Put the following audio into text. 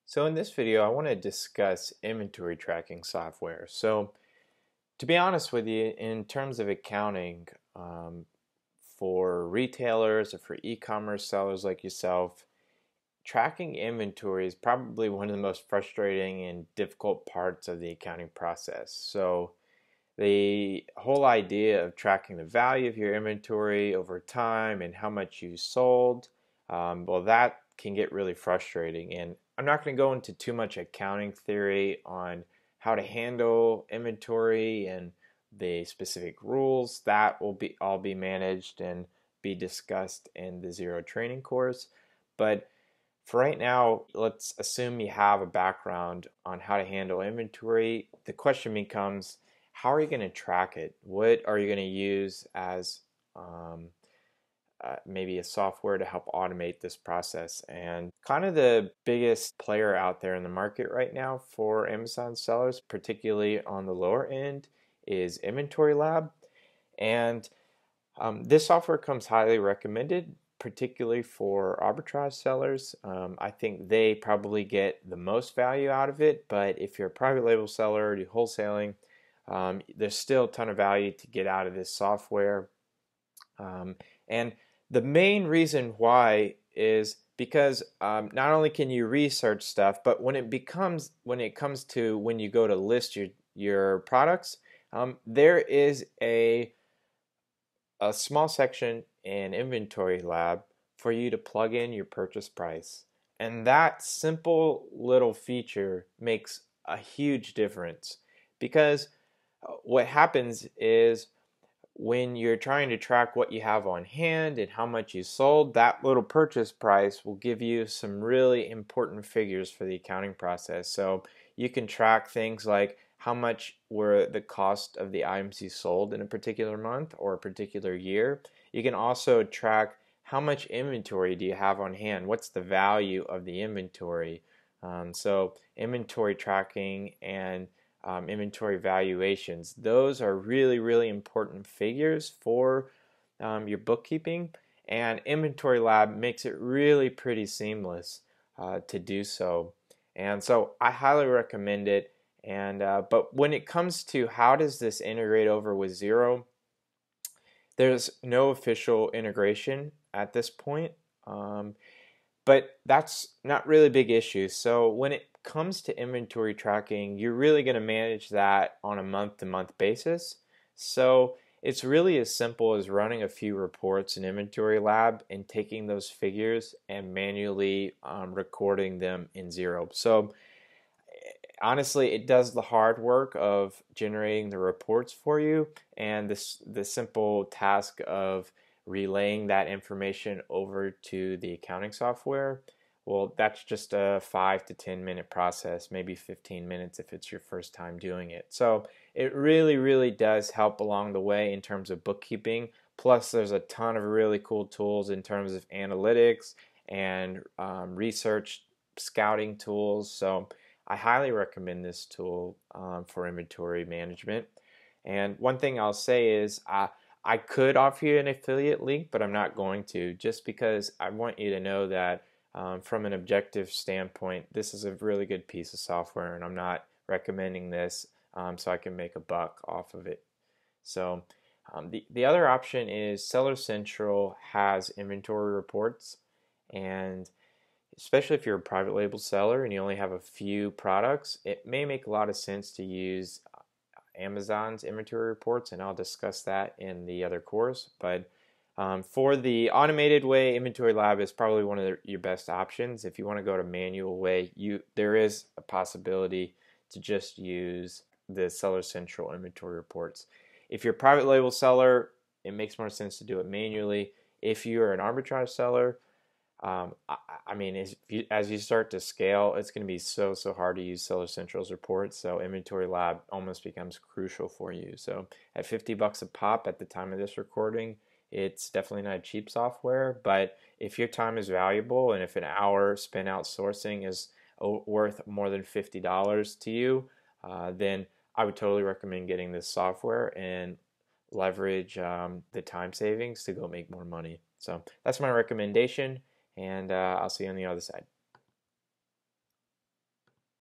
So in this video, I want to discuss inventory tracking software. So to be honest with you, in terms of accounting, for retailers or for e-commerce sellers like yourself, tracking inventory is probably one of the most frustrating and difficult parts of the accounting process. So the whole idea of tracking the value of your inventory over time and how much you sold, well, that can get really frustrating. And I'm not going to go into too much accounting theory on how to handle inventory and the specific rules. That will be all be managed and be discussed in the Zero training course. But for right now, let's assume you have a background on how to handle inventory. The question becomes, how are you going to track it? What are you going to use as maybe a software to help automate this process? And kind of the biggest player out there in the market right now for Amazon sellers, particularly on the lower end, is Inventory Lab. And this software comes highly recommended, particularly for arbitrage sellers. I think they probably get the most value out of it, but if you're a private label seller, do wholesaling, there's still a ton of value to get out of this software. And the main reason why is because not only can you research stuff, but when it comes to when you go to list your products, there is a small section in Inventory Lab for you to plug in your purchase price. And that simple little feature makes a huge difference because what happens is when you're trying to track what you have on hand and how much you sold, that little purchase price will give you some really important figures for the accounting process. So you can track things like how much were the cost of the items you sold in a particular month or a particular year. You can also track how much inventory do you have on hand, what's the value of the inventory. So inventory tracking and inventory valuations, those are really, really important figures for your bookkeeping, and Inventory Lab makes it really pretty seamless to do so. And so I highly recommend it. And but when it comes to how does this integrate over with Zero, there's no official integration at this point. But that's not really a big issue. So when it comes to inventory tracking, you're really going to manage that on a month-to-month basis. So it's really as simple as running a few reports in Inventory Lab and taking those figures and manually recording them in Zero. So honestly, it does the hard work of generating the reports for you, and the simple task of relaying that information over to the accounting software, well, that's just a 5 to 10 minute process, maybe 15 minutes if it's your first time doing it. So it really, really does help along the way in terms of bookkeeping. Plus, there's a ton of really cool tools in terms of analytics and research scouting tools. So I highly recommend this tool for inventory management. And one thing I'll say is I could offer you an affiliate link, but I'm not going to, just because I want you to know that from an objective standpoint, this is a really good piece of software, and I'm not recommending this so I can make a buck off of it. So the other option is Seller Central has inventory reports, and especially if you're a private label seller and you only have a few products, it may make a lot of sense to use Amazon's inventory reports, and I'll discuss that in the other course. But for the automated way, Inventory Lab is probably one of your best options. If you want to go to manual way, there is a possibility to just use the Seller Central inventory reports. If you're a private label seller, it makes more sense to do it manually. If you're an arbitrage seller, I mean, as you start to scale, it's going to be so hard to use Seller Central's reports. So Inventory Lab almost becomes crucial for you. So at $50 a pop at the time of this recording, it's definitely not cheap software. But if your time is valuable and if an hour spent outsourcing is worth more than $50 to you, then I would totally recommend getting this software and leverage the time savings to go make more money. So that's my recommendation, and I'll see you on the other side.